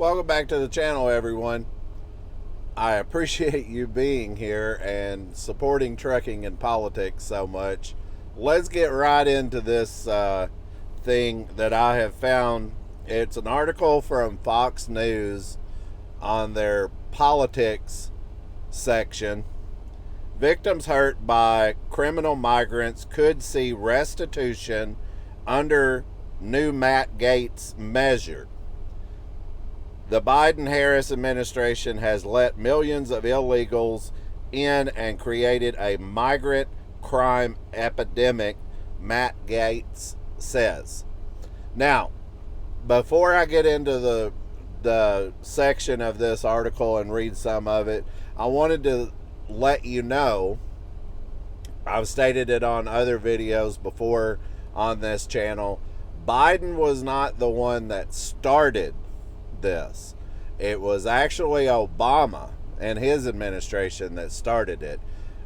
Welcome back to the channel, everyone. I appreciate you being here and supporting trucking and politics so much. Let's get right into this thing that I have found. It's an article from Fox News on their politics section. Victims hurt by criminal migrants could see restitution under new Matt Gaetz measure. The Biden-Harris administration has let millions of illegals in and created a migrant crime epidemic, Matt Gaetz says. Now, before I get into the section of this article and read some of it, I wanted to let you know, I've stated it on other videos before on this channel, Biden was not the one that started this. It was actually Obama and his administration that started it.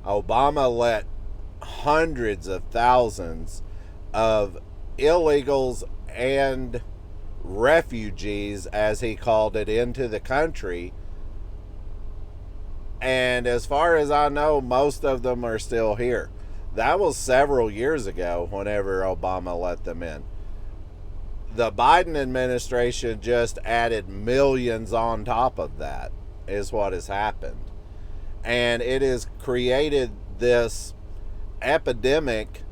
Obama let hundreds of thousands of illegals and refugees, as he called it, into the country. And as far as I know, most of them are still here. That was several years ago whenever Obama let them in. The Biden administration just added millions on top of that, is what has happened. And it has created this epidemic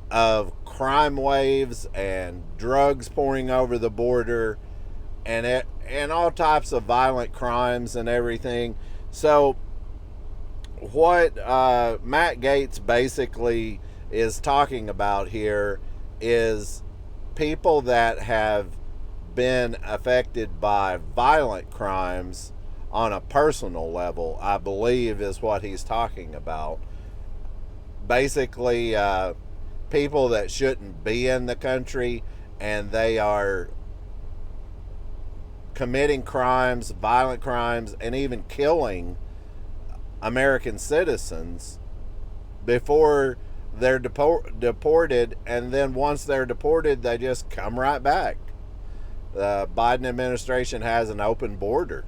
of crime waves and drugs pouring over the border and all types of violent crimes and everything. So what Matt Gaetz basically is talking about here is people that have been affected by violent crimes on a personal level, I believe is what he's talking about. Basically, people that shouldn't be in the country and they are committing crimes, violent crimes, and even killing American citizens before they're deported, and then once they're deported, they just come right back. The Biden administration has an open border.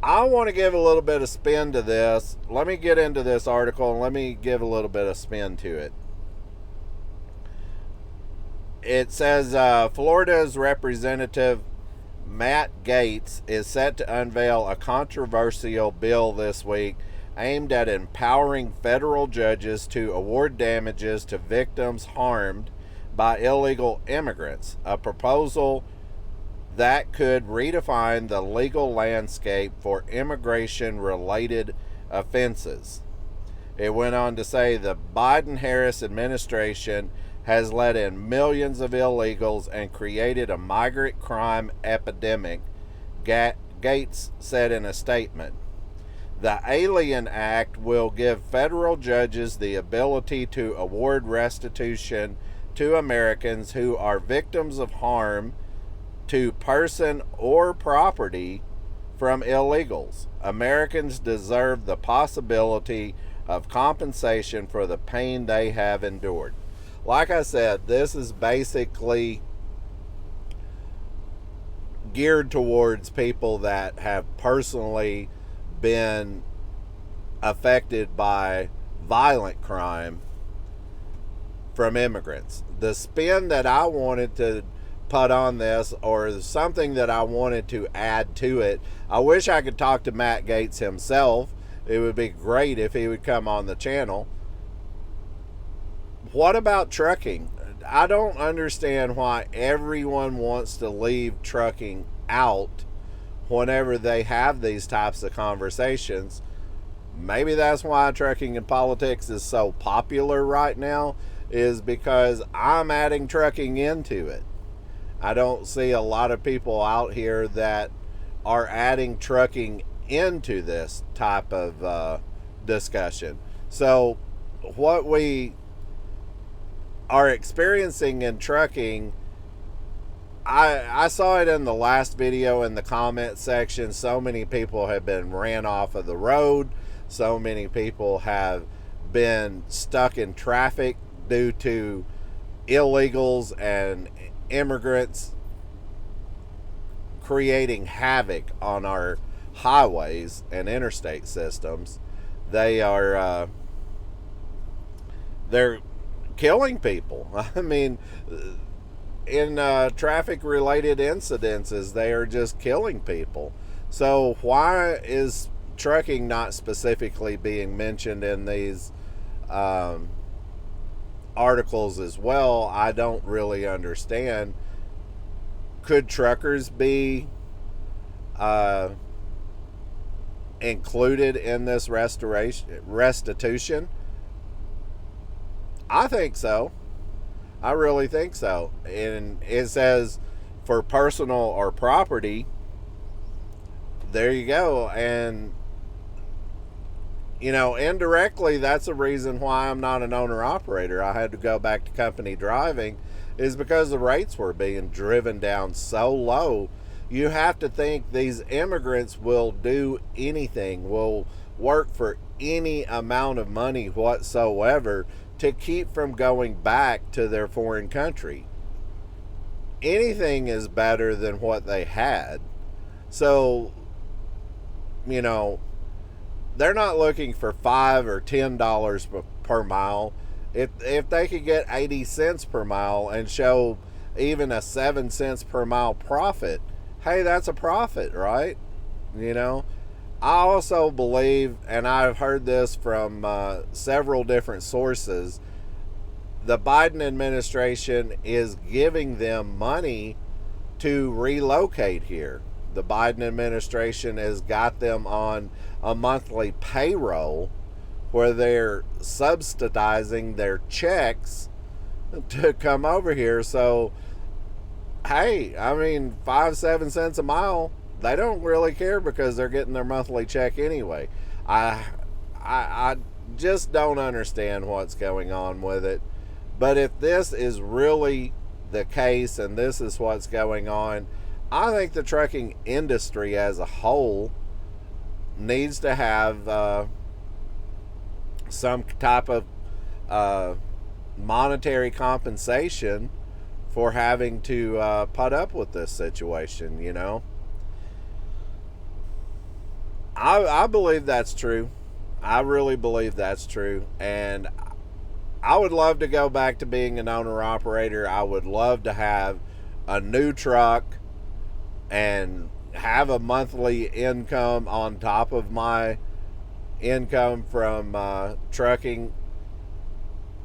I want to give a little bit of spin to this. Let me get into this article and let me give a little bit of spin to it. It says Florida's Representative Matt Gaetz is set to unveil a controversial bill this week aimed at empowering federal judges to award damages to victims harmed by illegal immigrants, a proposal that could redefine the legal landscape for immigration-related offenses. It went on to say the Biden-Harris administration has let in millions of illegals and created a migrant crime epidemic, Gaetz said in a statement. The Alien Act will give federal judges the ability to award restitution to Americans who are victims of harm to person or property from illegals. Americans deserve the possibility of compensation for the pain they have endured. Like I said, this is basically geared towards people that have personally been affected by violent crime from immigrants. The spin that I wanted to put on this, or something that I wanted to add to it, I wish I could talk to Matt Gaetz himself. It would be great if he would come on the channel. What about trucking? I don't understand why everyone wants to leave trucking out whenever they have these types of conversations. Maybe that's why trucking and politics is so popular right now, is because I'm adding trucking into it. I don't see a lot of people out here that are adding trucking into this type of discussion. So what we are experiencing in trucking, I saw it in the last video in the comment section. So many people have been ran off of the road. So many people have been stuck in traffic due to illegals and immigrants creating havoc on our highways and interstate systems. They are they're killing people. I mean, in traffic related incidences, they are just killing people. So why is trucking not specifically being mentioned in these articles as well? I don't really understand. Could truckers be included in this restitution? I think so. I really think so. And it says for personal or property. There you go. And indirectly, that's a reason why I'm not an owner operator. I had to go back to company driving, is because the rates were being driven down so low. You have to think these immigrants will do anything, will work for any amount of money whatsoever to keep from going back to their foreign country. Anything is better than what they had. So, they're not looking for $5 or $10 per mile. If they could get 80 cents per mile and show even a 7 cents per mile profit, hey, that's a profit, right? I also believe, and I've heard this from several different sources, the Biden administration is giving them money to relocate here. The Biden administration has got them on a monthly payroll where they're subsidizing their checks to come over here. So, hey, I mean, 5-7 cents a mile, they don't really care because they're getting their monthly check anyway. I just don't understand what's going on with it. But if this is really the case and this is what's going on, I think the trucking industry as a whole needs to have some type of monetary compensation for having to put up with this situation, I believe that's true. I really believe that's true. And I would love to go back to being an owner-operator. I would love to have a new truck and have a monthly income on top of my income from trucking.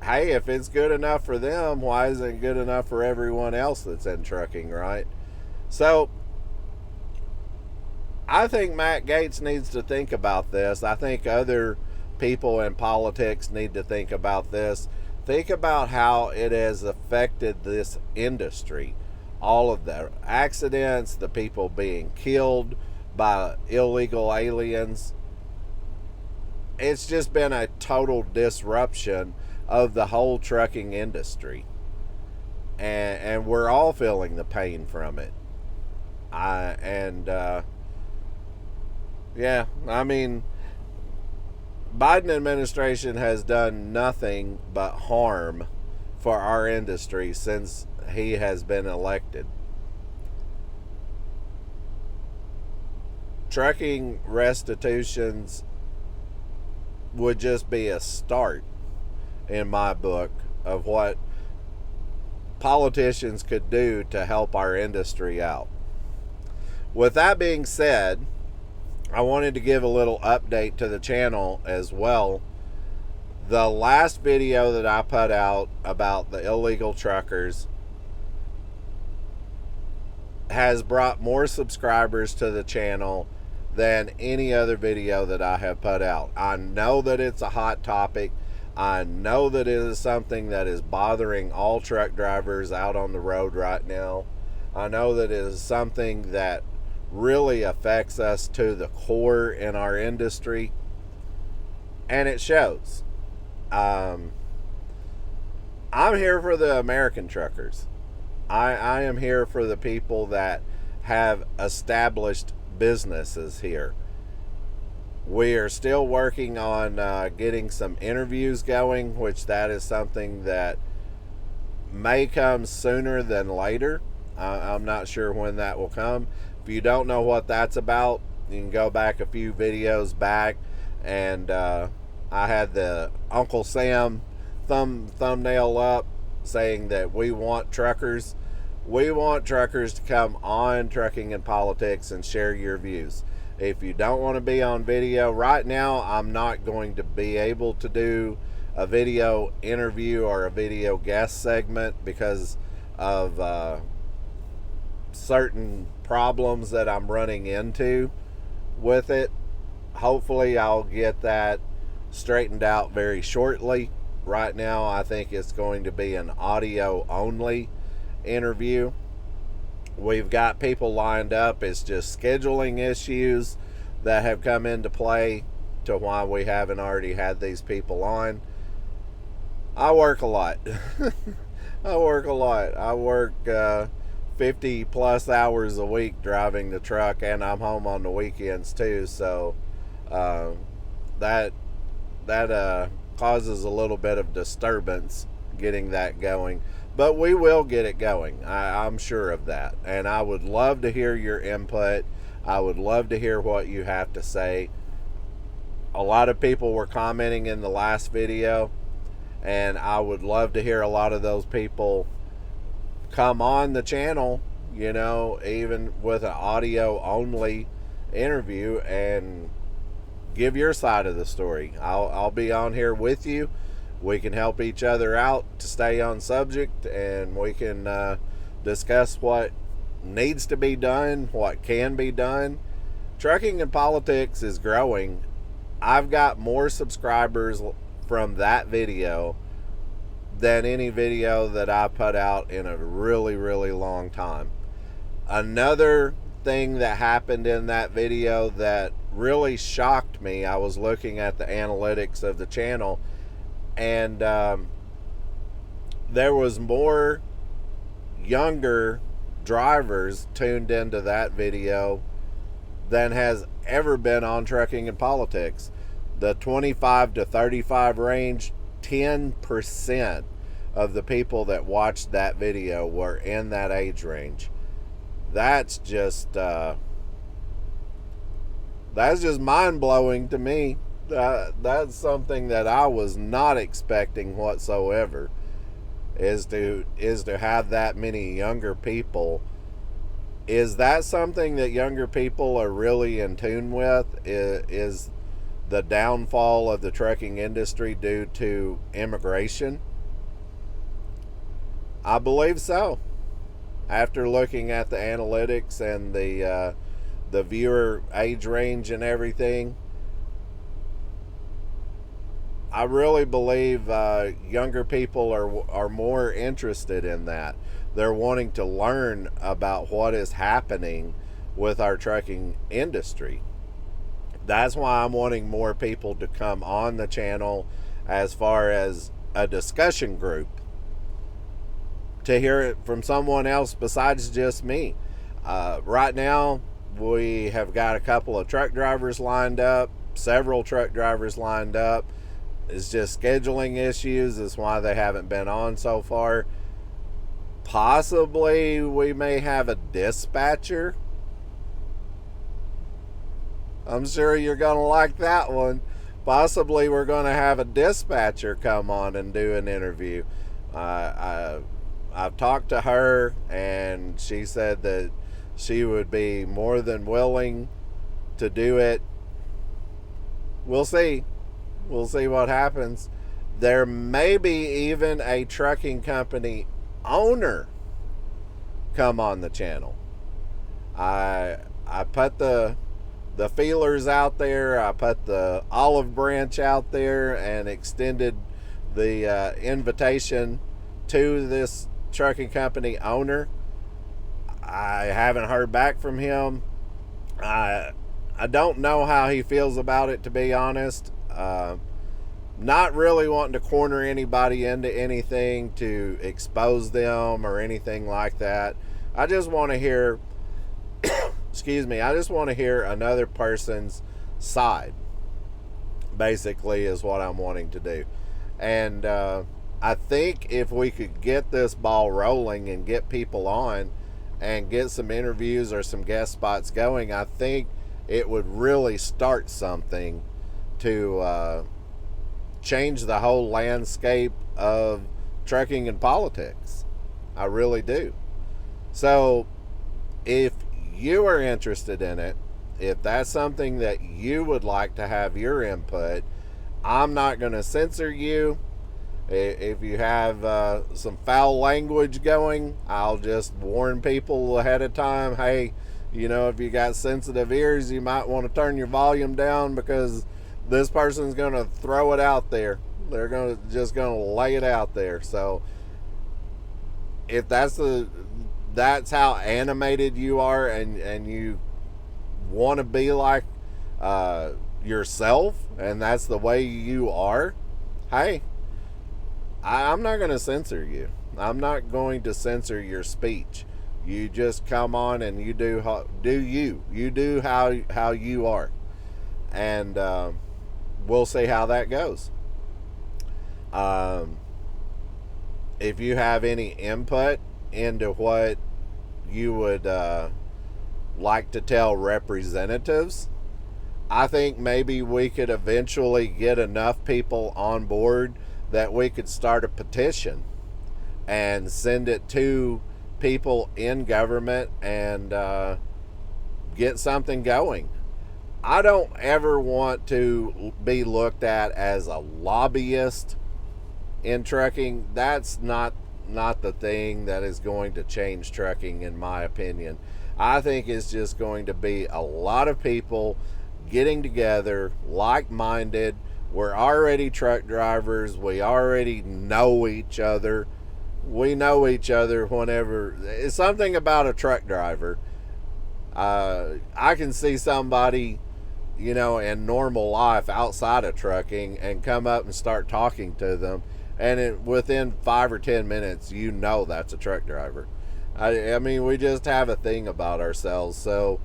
Hey, if it's good enough for them, why isn't it good enough for everyone else that's in trucking, right? So I think Matt Gaetz needs to think about this. I think other people in politics need to think about this. Think about how it has affected this industry. All of the accidents, the people being killed by illegal aliens. It's just been a total disruption of the whole trucking industry. And we're all feeling the pain from it. Yeah, I mean, Biden administration has done nothing but harm for our industry since he has been elected. Trucking restitutions would just be a start, in my book, of what politicians could do to help our industry out. With that being said, I wanted to give a little update to the channel as well. The last video that I put out about the illegal truckers has brought more subscribers to the channel than any other video that I have put out. I know that it's a hot topic. I know that it is something that is bothering all truck drivers out on the road right now. I know that it is something that really affects us to the core in our industry, and it shows. I'm here for the American truckers. I am here for the people that have established businesses here. We are still working on getting some interviews going, which that is something that may come sooner than later. I'm not sure when that will come, If you don't know what that's about, you can go back a few videos back, and I had the Uncle Sam thumbnail up saying that we want truckers. We want truckers to come on Trucking and Politics and share your views. If you don't want to be on video, right now I'm not going to be able to do a video interview or a video guest segment because of certain problems that I'm running into with it. Hopefully I'll get that straightened out very shortly. Right now I think it's going to be an audio only interview. We've got people lined up. It's just scheduling issues that have come into play to why we haven't already had these people on. I work a lot. I work 50 plus hours a week driving the truck, and I'm home on the weekends too. So that causes a little bit of disturbance getting that going. But we will get it going. I'm sure of that. And I would love to hear your input. I would love to hear what you have to say. A lot of people were commenting in the last video, and I would love to hear a lot of those people come on the channel, you know, even with an audio only interview, and give your side of the story. I'll be on here with you. We can help each other out to stay on subject, and we can discuss what needs to be done, what can be done. Trucking and Politics is growing. I've got more subscribers from that video than any video that I put out in a really, really long time. Another thing that happened in that video that really shocked me, I was looking at the analytics of the channel, and there was more younger drivers tuned into that video than has ever been on Trucking and Politics. The 25 to 35 range, 10% of the people that watched that video were in that age range. That's just mind-blowing to me. That's something that I was not expecting whatsoever, is to have that many younger people. Is that something that younger people are really in tune with? Is the downfall of the trucking industry due to immigration? I believe so. After looking at the analytics and the viewer age range and everything, I really believe younger people are more interested in that. They're wanting to learn about what is happening with our trucking industry. That's why I'm wanting more people to come on the channel as far as a discussion group, to hear it from someone else besides just me. Right now, we have got a couple of truck drivers lined up, several truck drivers lined up. It's just scheduling issues is why they haven't been on so far. Possibly we may have a dispatcher. I'm sure you're going to like that one. Possibly we're going to have a dispatcher come on and do an interview. I've talked to her, and she said that she would be more than willing to do it. We'll see. We'll see what happens. There may be even a trucking company owner come on the channel. I put the feelers out there. I put the olive branch out there and extended the invitation to this trucking company owner. I haven't heard back from him. I don't know how he feels about it, to be honest. Not really wanting to corner anybody into anything to expose them or anything like that. I just want to hear excuse me, I just want to hear another person's side, basically, is what I'm wanting to do. And I think if we could get this ball rolling and get people on and get some interviews or some guest spots going, I think it would really start something to change the whole landscape of trucking and politics. I really do. So if you are interested in it, if that's something that you would like to have your input, I'm not going to censor you. If you have some foul language going, I'll just warn people ahead of time. Hey, if you got sensitive ears, you might want to turn your volume down because this person's going to throw it out there. They're just going to lay it out there. So if that's how animated you are, and you want to be like yourself, and that's the way you are, hey, I'm not going to censor you. I'm not going to censor your speech. You just come on and you do you. You do how you are, and we'll see how that goes. If you have any input into what you would like to tell representatives, I think maybe we could eventually get enough people on board that we could start a petition and send it to people in government and get something going. I don't ever want to be looked at as a lobbyist in trucking. That's not the thing that is going to change trucking, in my opinion. I think it's just going to be a lot of people getting together, like-minded. We're already truck drivers. We already know each other. We know each other whenever. It's something about a truck driver. I can see somebody, in normal life outside of trucking and come up and start talking to them. And within 5 or 10 minutes, that's a truck driver. I mean, we just have a thing about ourselves. So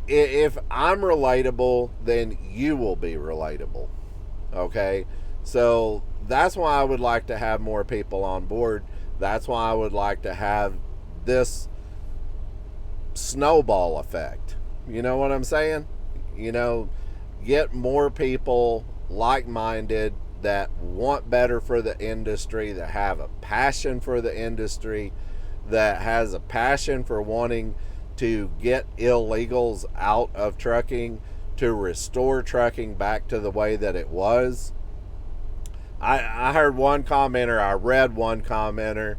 if I'm relatable, then you will be relatable. Okay? So that's why I would like to have more people on board. That's why I would like to have this snowball effect. You know what I'm saying? Get more people like-minded that want better for the industry, that have a passion for the industry, that has a passion for wanting to get illegals out of trucking, to restore trucking back to the way that it was. I heard one commenter, I read one commenter,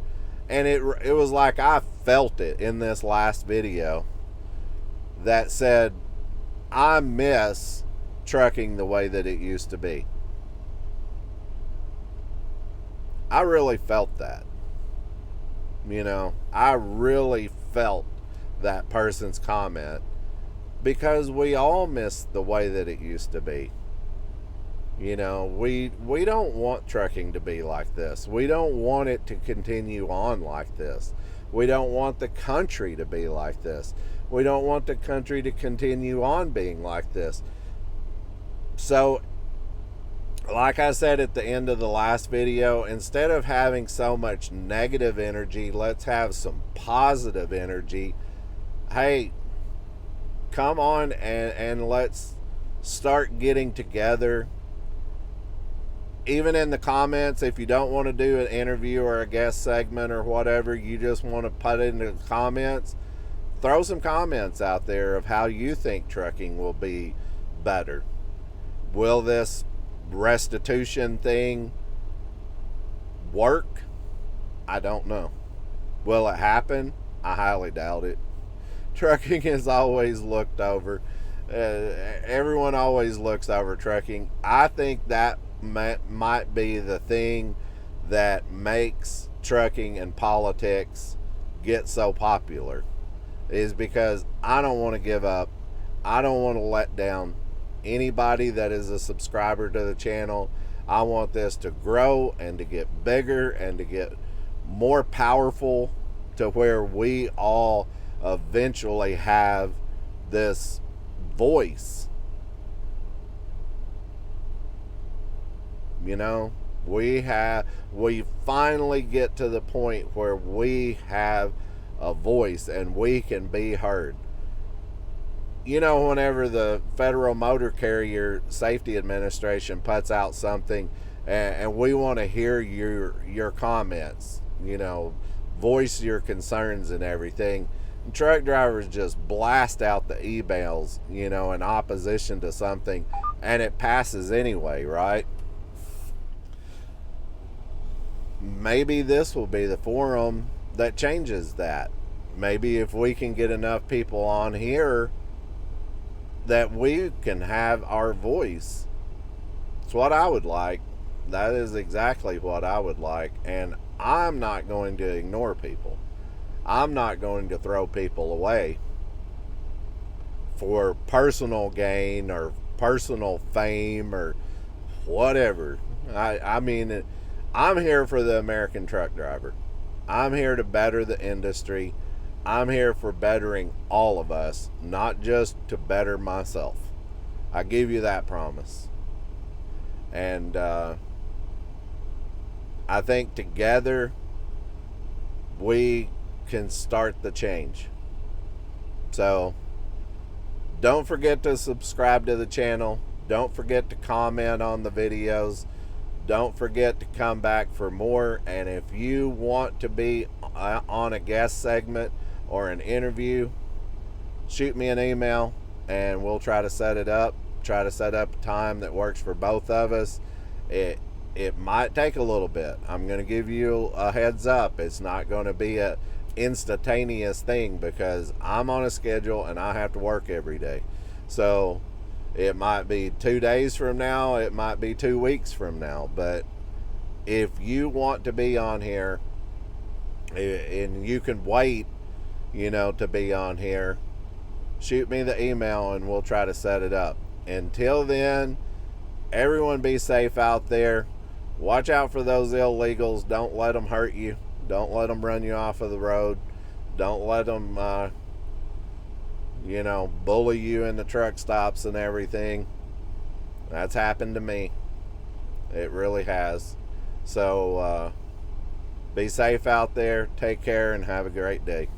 and it was like I felt it in this last video, that said, I miss trucking the way that it used to be. I really felt that. I really felt that person's comment, because we all miss the way that it used to be. We don't want trucking to be like this. We don't want it to continue on like this. We don't want the country to be like this. We don't want the country to continue on being like this. So, like I said at the end of the last video, instead of having so much negative energy, let's have some positive energy. Hey, come on and let's start getting together. Even in the comments, if you don't want to do an interview or a guest segment or whatever, you just want to put it in the comments, throw some comments out there of how you think trucking will be better. Will this restitution thing work? I don't know. Will it happen? I highly doubt it. Trucking is always looked over. Everyone always looks over trucking. I think that might be the thing that makes trucking and politics get so popular, is because I don't want to give up. I don't want to let down anybody that is a subscriber to the channel. I want this to grow and to get bigger and to get more powerful, to where we all eventually have this voice. We finally get to the point where we have a voice and we can be heard. You know, whenever the Federal Motor Carrier Safety Administration puts out something, and we want to hear your comments, voice your concerns and everything. And truck drivers just blast out the emails, in opposition to something, and it passes anyway, right? Maybe this will be the forum that changes that. Maybe if we can get enough people on here that we can have our voice. It's what I would like. That is exactly what I would like. And I'm not going to ignore people. I'm not going to throw people away for personal gain or personal fame or whatever. I mean, I'm here for the American truck driver. I'm here to better the industry. I'm here for bettering all of us, not just to better myself. I give you that promise. And I think together we can start the change. So don't forget to subscribe to the channel. Don't forget to comment on the videos. Don't forget to come back for more. And if you want to be on a guest segment or an interview, shoot me an email and we'll try to set it up. Try to set up a time that works for both of us. It might take a little bit. I'm going to give you a heads up. It's not going to be a instantaneous thing because I'm on a schedule and I have to work every day. So it might be 2 days from now, it might be 2 weeks from now. But if you want to be on here and you can wait, to be on here, shoot me the email and we'll try to set it up. Until then, everyone be safe out there. Watch out for those illegals. Don't let them hurt you. Don't let them run you off of the road. Don't let them, bully you in the truck stops and everything. That's happened to me. It really has. So, be safe out there. Take care and have a great day.